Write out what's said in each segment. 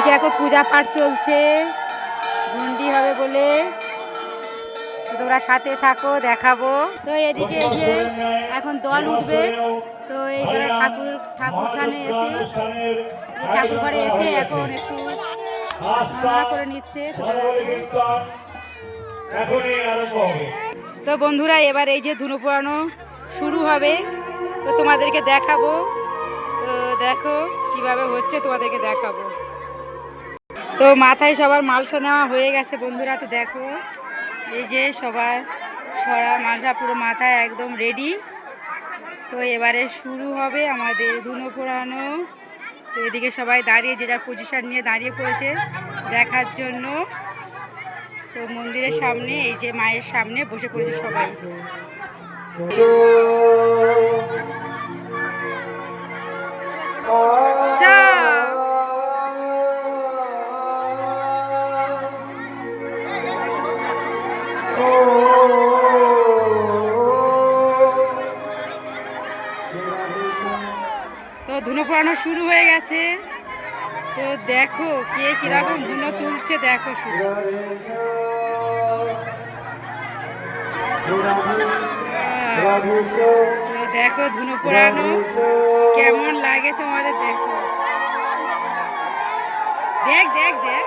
এদিকে এখন পূজা পাঠ চলছে, ঘুন্ডি হবে বলে। তোমরা সাথে থাকো, দেখাবো। তো এদিকে এসে এখন দল উঠবে। তো এই দলের ঠাকুরখানে এসে ঠাকুর ঘরে এসে এখন একটু রান্না করে নিচ্ছে। তো বন্ধুরা, এবার এই যে ধুনো পোড়ানো শুরু হবে, তো তোমাদেরকে দেখাবো। তো দেখো কিভাবে হচ্ছে, তোমাদেরকে দেখাবো। তো মাথায় সবার মালসা নেওয়া হয়ে গেছে বন্ধুরা। তো দেখো এই যে সবার সরা মালসা পুরো মাথায় একদম রেডি। তো এবারে শুরু হবে আমাদের ধুনো পোড়ানো। তো এদিকে সবাই দাঁড়িয়ে, যে যার পজিশন নিয়ে দাঁড়িয়ে পড়েছে দেখার জন্য। তো মন্দিরের সামনে, এই যে মায়ের সামনে বসে পড়েছে সবাই। তো ধুনো পোড়ানো শুরু হয়ে গেছে। তো দেখো কে কিরকম ধুনো তুলছে, দেখো শুরু। তো দেখো ধুনো পোড়ানো কেমন লাগে তোমাদের, দেখো। দেখ দেখ দেখ।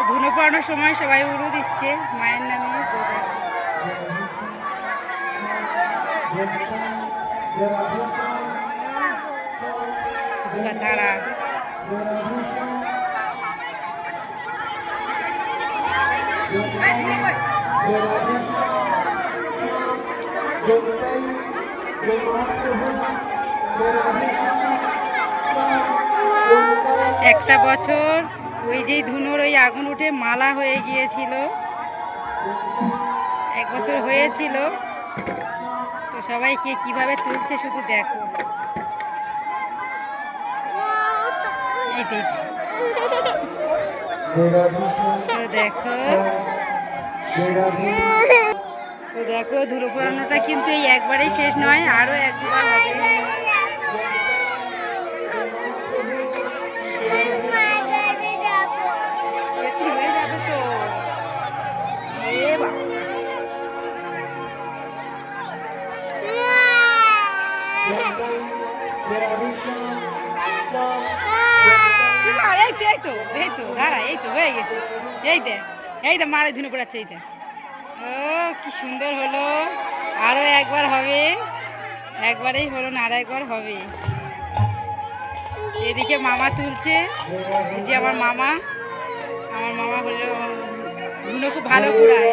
ধুনো পোড়ানোর সময় সবাই উড়ু দিচ্ছে মায়ের নামে। তারা একটা বছর ওই যে ধুনোর ওই আগুন উঠে মালা হয়ে গিয়েছিল, 1 বছর হয়েছিল। তো সবাইকে কিভাবে তুলছে শুধু দেখো। দেখো তো দেখো ধুলো পোড়ানোটা কিন্তু এই একবারেই শেষ নয়, আরো একবার হবে। এই তো দাঁড়া, এই তো হয়ে গেছে। এই তো মারে ধুনো পড়াচ্ছে। এই ও কি সুন্দর হলো। আরো একবার হবে, একবারেই হলো না, আর একবার হবে। এদিকে মামা তুলছে, এই যে আমার মামা হলো ধুনো খুব ভালো পোড়ায়।